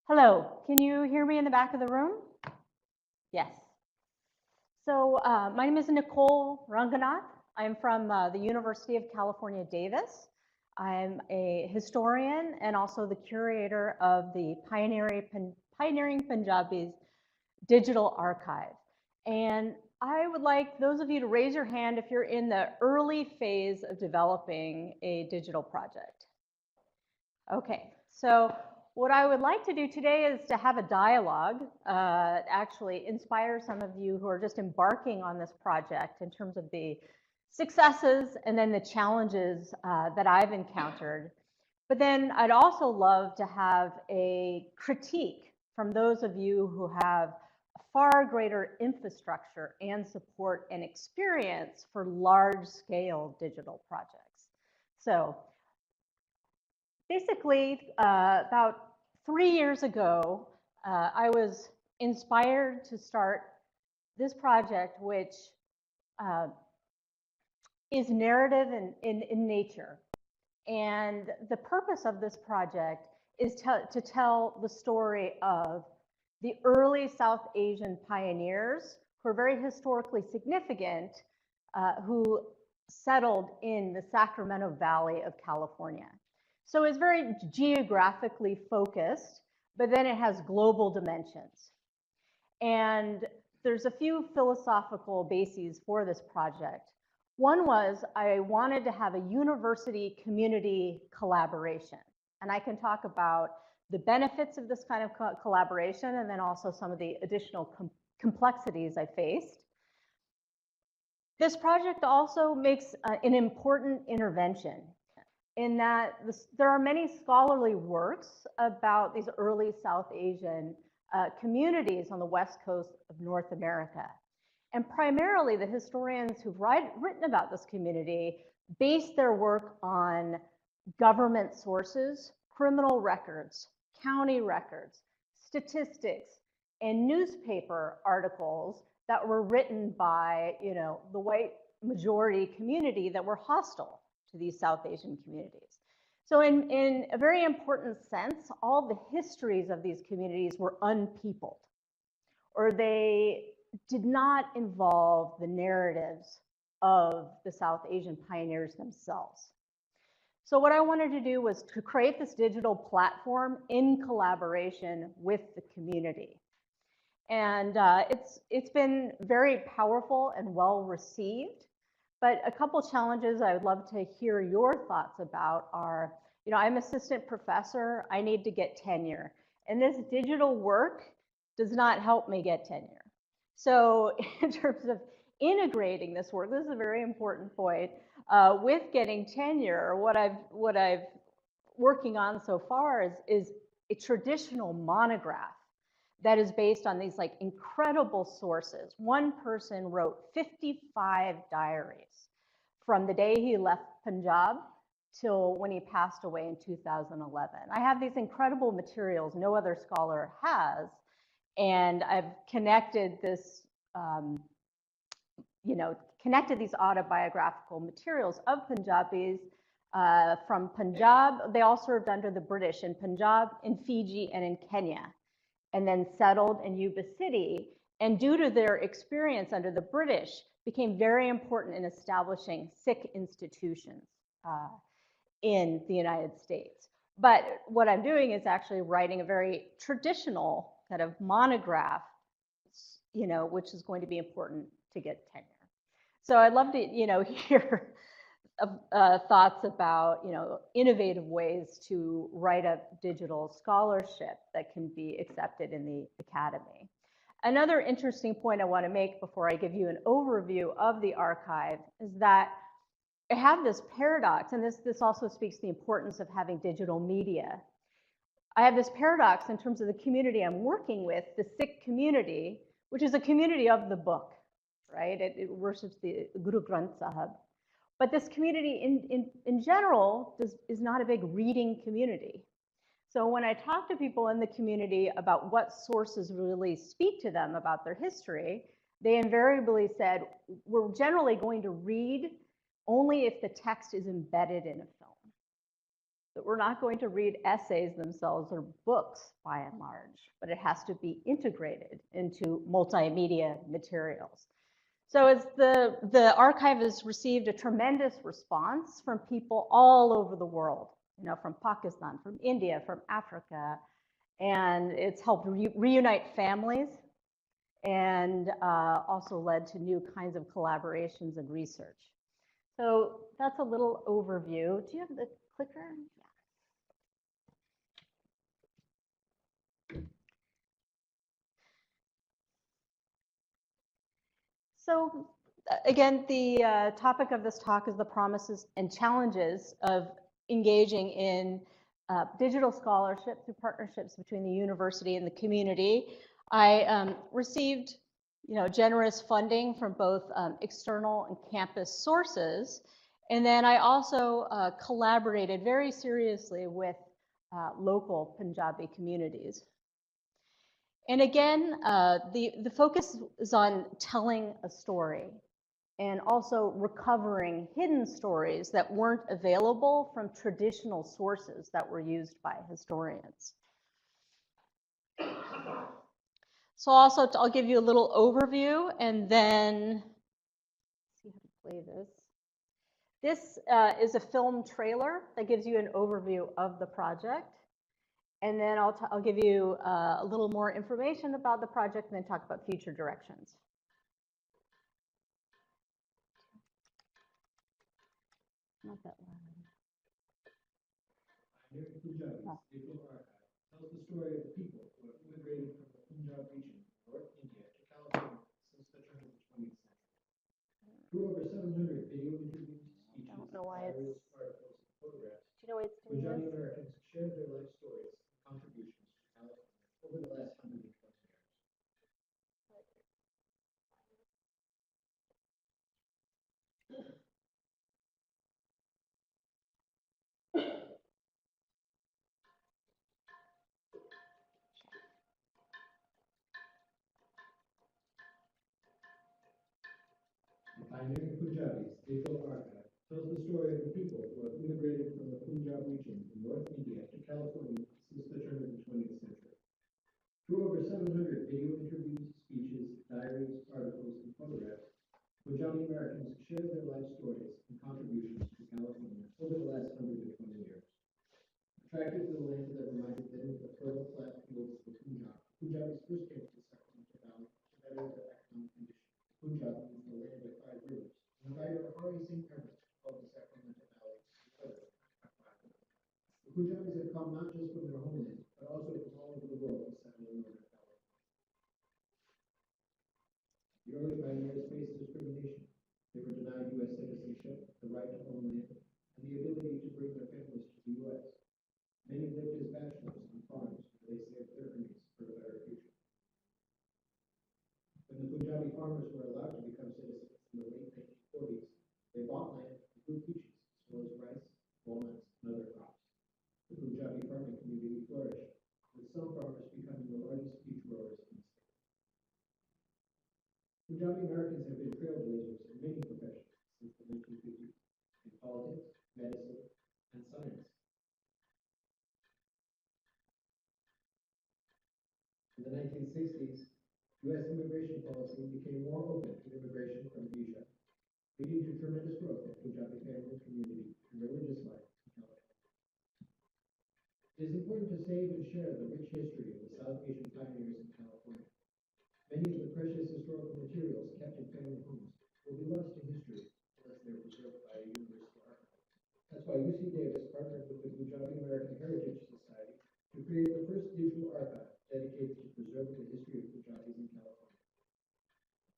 Hello, can you hear me in the back of the room? Yes. So my name is Nicole Ranganath. I'm from the University of California, Davis. I'm a historian and also the curator of the Pioneering Punjabis Digital Archive. And I would like those of you to raise your hand if you're in the early phase of developing a digital project. Okay, so what I would like to do today is to have a dialogue, actually inspire some of you who are just embarking on this project in terms of the successes and then the challenges that I've encountered. But then I'd also love to have a critique from those of you who have a far greater infrastructure and support and experience for large-scale digital projects. So basically, about 3 years ago, I was inspired to start this project, which is narrative in nature. And the purpose of this project is to tell the story of the early South Asian pioneers who are very historically significant, who settled in the Sacramento Valley of California. So it's very geographically focused, but then it has global dimensions. And there's a few philosophical bases for this project. One was I wanted to have a university community collaboration. And I can talk about the benefits of this kind of collaboration and then also some of the additional complexities I faced. This project also makes an important intervention in that there are many scholarly works about these early South Asian communities on the west coast of North America. And primarily the historians who've written about this community base their work on government sources, criminal records, county records, statistics, and newspaper articles that were written by, the white majority community that were hostile to these South Asian communities. So in a very important sense, all the histories of these communities were unpeopled, or they did not involve the narratives of the South Asian pioneers themselves. So what I wanted to do was to create this digital platform in collaboration with the community. And it's been very powerful and well received. But a couple challenges I would love to hear your thoughts about are, I'm assistant professor, I need to get tenure. And this digital work does not help me get tenure. So in terms of integrating this work, this is a very important point, with getting tenure, what I've working on so far is a traditional monograph that is based on these incredible sources. One person wrote 55 diaries from the day he left Punjab till when he passed away in 2011. I have these incredible materials no other scholar has, and I've connected this, connected these autobiographical materials of Punjabis from Punjab. They all served under the British in Punjab, in Fiji, and in Kenya, and then settled in Yuba City, and due to their experience under the British, became very important in establishing Sikh institutions in the United States. But what I'm doing is actually writing a very traditional kind of monograph, which is going to be important to get tenure. So I'd love to, hear thoughts about, innovative ways to write up digital scholarship that can be accepted in the academy. Another interesting point I want to make before I give you an overview of the archive is that I have this paradox, and this also speaks to the importance of having digital media. I have this paradox in terms of the community I'm working with, the Sikh community, which is a community of the book, right? It worships the Guru Granth Sahib. But this community in general is not a big reading community. So when I talk to people in the community about what sources really speak to them about their history, they invariably said, we're generally going to read only if the text is embedded in a film. that we're not going to read essays themselves or books by and large, but it has to be integrated into multimedia materials. So as the archive has received a tremendous response from people all over the world, you know, from Pakistan, from India, from Africa, and it's helped reunite families and also led to new kinds of collaborations and research. So that's a little overview. Do you have the clicker? Yeah. So again, the topic of this talk is the promises and challenges of engaging in digital scholarship through partnerships between the university and the community. I received, you know, generous funding from both external and campus sources, and then I also collaborated very seriously with local Punjabi communities. And again, the focus is on telling a story and also recovering hidden stories that weren't available from traditional sources that were used by historians. So also, I'll give you a little overview and then see how to play this. This is a film trailer that gives you an overview of the project. And then I'll give you a little more information about the project and then talk about future directions. Not that loud. Emory Digital Archive tells the story of the people who have immigrated from the Punjab region in North India to California since the turn of the 20th century. Through over 700 video interviews, speeches, diaries, articles, and photographs, Punjabi Americans shared their life stories and contributions to California over the last 120 years. The Pioneering Punjabis Digital Archive tells the story of the people who have immigrated from the Punjab region in North India to California since the turn of the 20th century. Through over 700 video interviews, speeches, diaries, articles, and photographs, Punjabi Americans shared their life stories and contributions to California over the last 120 years. Attracted to the land that reminded them of the fertile flat fields of the Punjab, Punjabis first came to the Sacramento Valley to better their economic conditions. Punjab means the land of 5 rivers, and the writer Hari Singh Evans called the Sacramento Valley the mother of 5 rivers. The Punjabis have come not just from their homeland, but also from all over the world to settle in Northern California. The early pioneers faced discrimination. They were denied U.S. citizenship, the right to own land, and the ability to bring their families to the U.S. Many lived as bachelors on farms where they saved their earnings for a better future. When the Punjabi farmers were allowed to become citizens in the late 1940s, they bought land and grew peaches, as well as rice, walnuts, and other crops. The Punjabi farming community flourished, with some farmers becoming the largest peach growers in the state. Punjabi Americans have been trailblazers in many professions since the 1950s, in politics, medicine, and science. In the 1960s, U.S. immigration policy became more open to immigration from Asia, leading to tremendous growth of Punjabi family, community, and religious life in California. It is important to save and share the rich history of the South Asian pioneers in California. Many of the precious historical materials kept in family homes will be lost to history unless they are preserved by a university archive. That's why UC Davis partnered with the Punjabi American Heritage Society to create the first digital archive dedicated to preserving the history of Punjabis in California.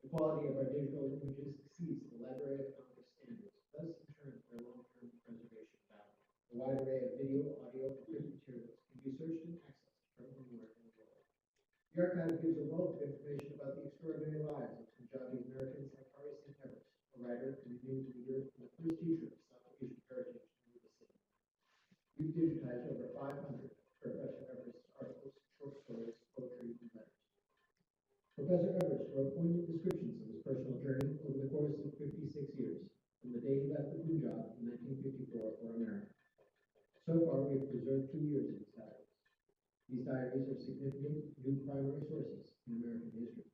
The quality of our digital images exceeds the Library of Congress standards, thus in turn their long-term preservation value. A wide array of video, audio, and print materials can be searched and accessed from anywhere in the world. The archive gives a wealth of information about the extraordinary lives of Punjabi Americans like Hari Singh Evans, a writer, community leader, and the first teacher of South Asian heritage in the city. We've digitized over 500 Professor Everest's articles, short stories, poetry, and letters. Professor Everest wrote poignant descriptions of his personal journey over the course of 56 years, from the day he left the Punjab in 1954 for America. So far, we have preserved 2 years of these diaries. These diaries are significant new primary sources in American history.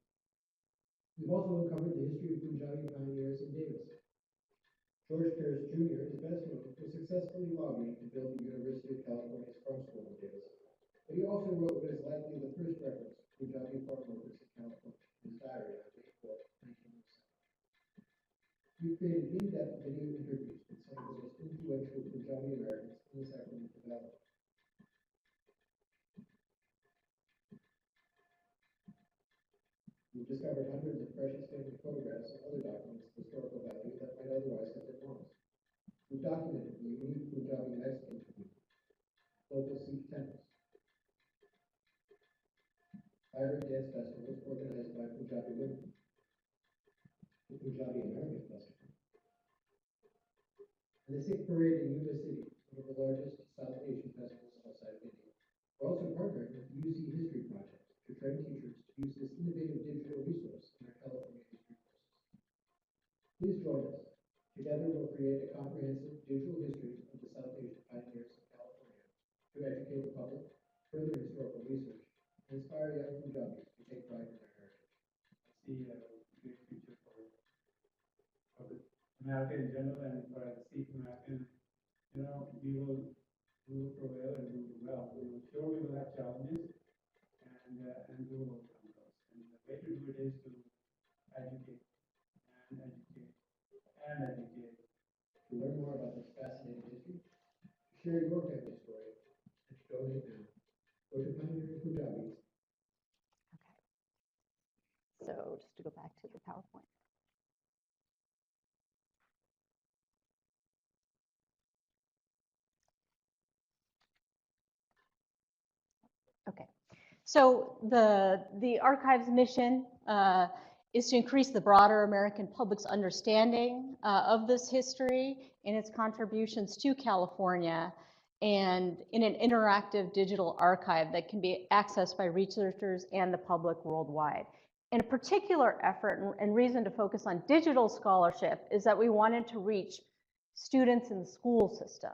We've also uncovered the history of Punjabi pioneers in Davis. George Pierce Jr. is best known for successfully lobbying to build the University of California's farm school in Davis, but he also wrote what is likely the first reference to Punjabi farm workers in California in his diary on May 4, 1907. We've created in-depth video interviews with some of the most influential Punjabi Americans in the Sacramento Valley. We've discovered hundreds of precious family photographs and other documents of historical value that might otherwise have been lost. We've documented the unique Punjabi Mexican community, local Sikh temples, vibrant dance festivals organized by Punjabi women, the Punjabi American Festival, and the Sikh Parade in Yuba City, one of the largest South Asian festivals outside of India. We're also partnering with the UC History Project to train teachers to use this innovative digital resource in their California history courses. Please join us. Together, we'll create a comprehensive digital history of the South Asian pioneers of California to educate the public, further historical research, and inspire young Punjabis to take pride in their heritage. I see a great future for the America in general and for the Sikh American. You know, we will prevail and we will do well. We will sure we will have challenges and we will overcome those. And the way to do it is to educate and educate and educate. To learn more about this fascinating history, to share your family story, and to donate now, go to Pioneering Punjabis. Okay. So just to go back to the PowerPoint. Okay. So the archive's mission is to increase the broader American public's understanding of this history and its contributions to California, and in an interactive digital archive that can be accessed by researchers and the public worldwide. And a particular effort and reason to focus on digital scholarship is that we wanted to reach students in the school system.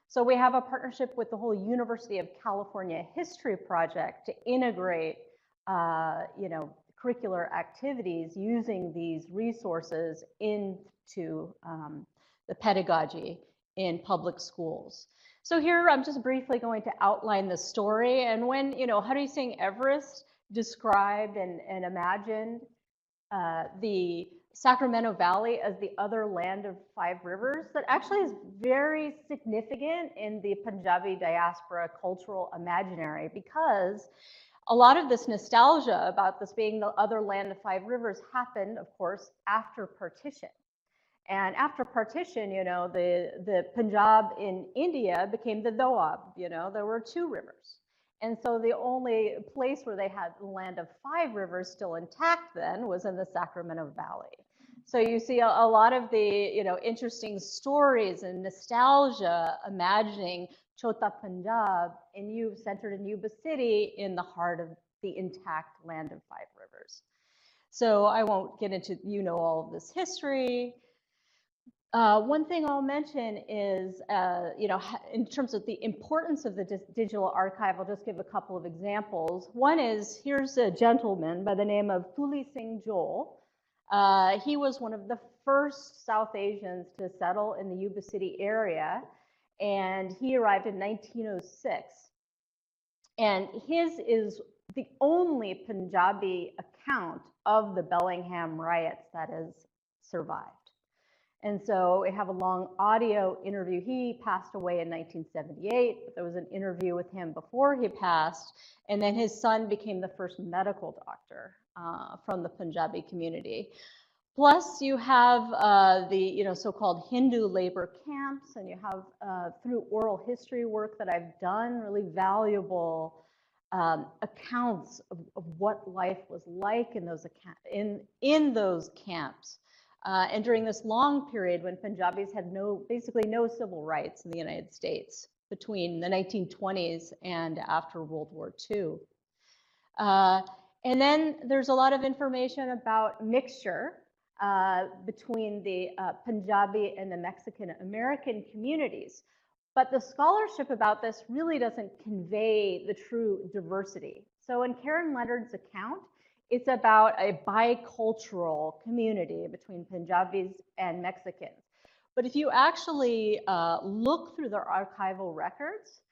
So we have a partnership with the whole University of California History Project to integrate, curricular activities using these resources into the pedagogy in public schools. So here I'm just briefly going to outline the story. And when, Hari Singh Everest described and imagined the Sacramento Valley as the other land of 5 rivers, that actually is very significant in the Punjabi diaspora cultural imaginary, because a lot of this nostalgia about this being the other land of 5 rivers happened, of course, after partition. And after partition, the Punjab in India became the Doab. There were 2 rivers. And so the only place where they had the land of 5 rivers still intact then was in the Sacramento Valley. So you see a lot of the interesting stories and nostalgia imagining Chota Punjab centered in Yuba City in the heart of the intact land of 5 rivers. So I won't get into all of this history. One thing I'll mention is, in terms of the importance of the digital archive, I'll just give a couple of examples. One is, here's a gentleman by the name of Thuli Singh Joel. He was one of the first South Asians to settle in the Yuba City area, and he arrived in 1906. And his is the only Punjabi account of the Bellingham riots that has survived. And so we have a long audio interview. He passed away in 1978, but there was an interview with him before he passed. And then his son became the first medical doctor from the Punjabi community. Plus, you have the so-called Hindu labor camps, and you have, through oral history work that I've done, really valuable accounts of what life was like in those camps. And during this long period when Punjabis had basically no civil rights in the United States between the 1920s and after World War II. And then there's a lot of information about mixture between the Punjabi and the Mexican American communities. But the scholarship about this really doesn't convey the true diversity. So in Karen Leonard's account, it's about a bicultural community between Punjabis and Mexicans. But if you actually look through their archival records,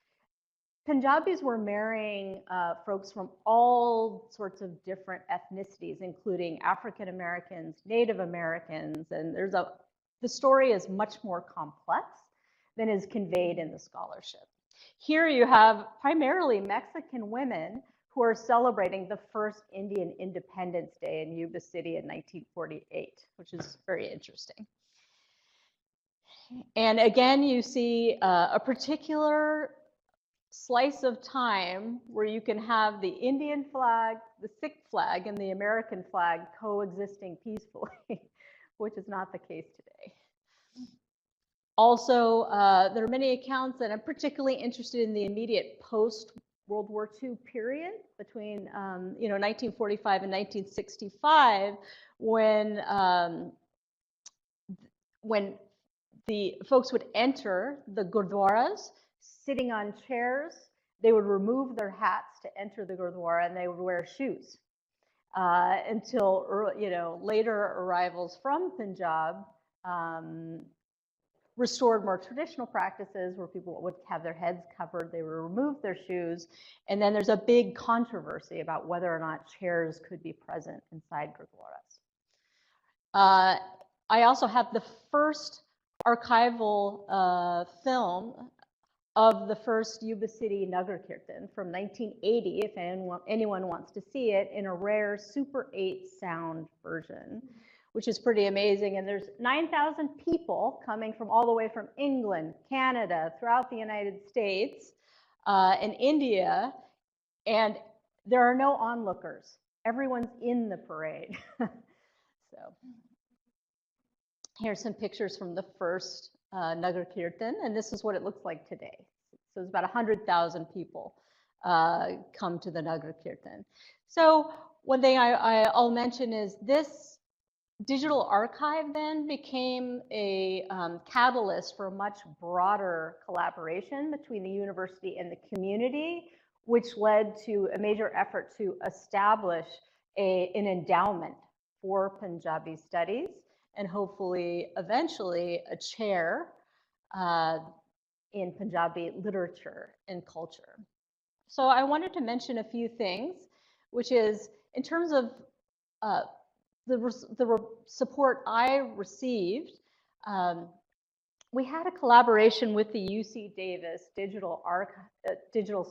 Punjabis were marrying folks from all sorts of different ethnicities, including African Americans, Native Americans, and the story is much more complex than is conveyed in the scholarship. Here you have primarily Mexican women who are celebrating the first Indian Independence Day in Yuba City in 1948, which is very interesting. And again, you see a particular slice of time where you can have the Indian flag, the Sikh flag, and the American flag coexisting peacefully, which is not the case today. Also, there are many accounts, and I'm particularly interested in the immediate post-World War II period between 1945 and 1965, when the folks would enter the gurdwaras sitting on chairs. They would remove their hats to enter the gurdwara, and they would wear shoes until later arrivals from Punjab restored more traditional practices where people would have their heads covered, they would remove their shoes, and then there's a big controversy about whether or not chairs could be present inside gurdwaras. I also have the first archival film of the first Yuba City Nagar Kirtan from 1980, if anyone wants to see it, in a rare Super 8 sound version, which is pretty amazing. And there's 9,000 people coming from all the way from England, Canada, throughout the United States, and India, and there are no onlookers. Everyone's in the parade. So here's some pictures from the first Nagar Kirtan, and this is what it looks like today. So it's about 100,000 people come to the Nagar Kirtan. So one thing I'll mention is this digital archive then became a catalyst for a much broader collaboration between the university and the community, which led to a major effort to establish an endowment for Punjabi studies, and hopefully eventually a chair in Punjabi literature and culture. So I wanted to mention a few things, which is in terms of the support I received. We had a collaboration with the UC Davis Digital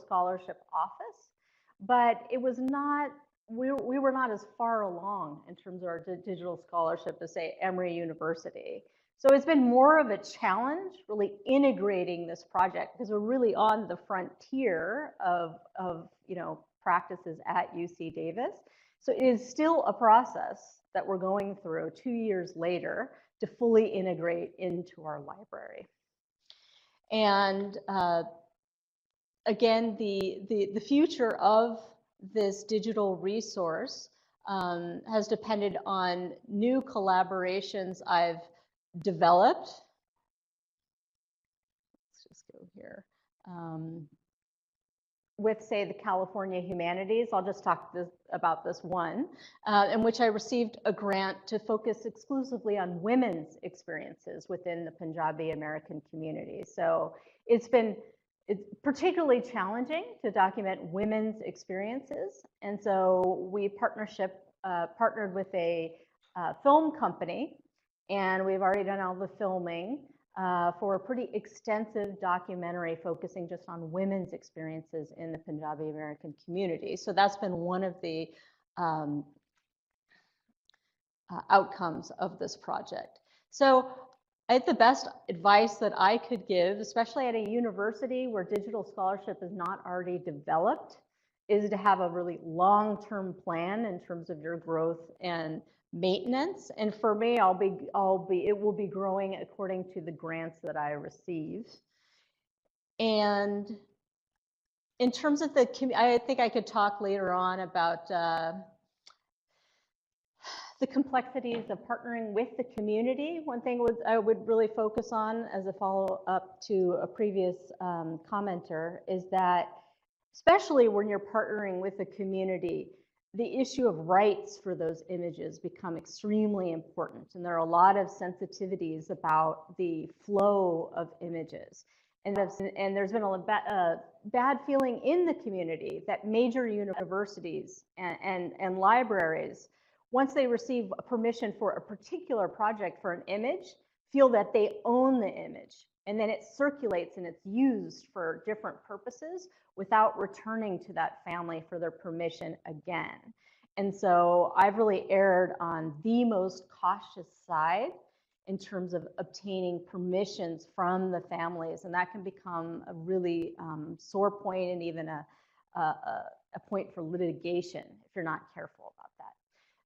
Scholarship Office, but it was not, we were not as far along in terms of our digital scholarship as, say, Emory University. So it's been more of a challenge really integrating this project, because we're really on the frontier of practices at UC Davis. So it is still a process that we're going through 2 years later to fully integrate into our library. And again, the future of this digital resource has depended on new collaborations I've developed. Let's just go here. With, say, the California Humanities, I'll just talk about this one, in which I received a grant to focus exclusively on women's experiences within the Punjabi American community. So it's particularly challenging to document women's experiences, and so we partnered with a film company, and we've already done all the filming for a pretty extensive documentary focusing just on women's experiences in the Punjabi American community. So that's been one of the outcomes of this project. So I think the best advice that I could give, especially at a university where digital scholarship is not already developed, is to have a really long-term plan in terms of your growth and maintenance. And for me, it will be growing according to the grants that I receive. And in terms of I think I could talk later on about the complexities of partnering with the community. One thing I would really focus on as a follow-up to a previous commenter is that, especially when you're partnering with the community, the issue of rights for those images become extremely important. And there are a lot of sensitivities about the flow of images. And there's been a bad feeling in the community that major universities and libraries, once they receive permission for a particular project for an image, feel that they own the image. And then it circulates and it's used for different purposes without returning to that family for their permission again. And so I've really erred on the most cautious side in terms of obtaining permissions from the families. And that can become a really sore point and even a point for litigation if you're not careful about that.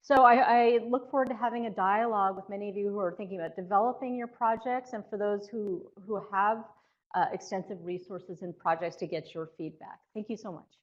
So I look forward to having a dialogue with many of you who are thinking about developing your projects, and for those who have extensive resources and projects, to get your feedback. Thank you so much.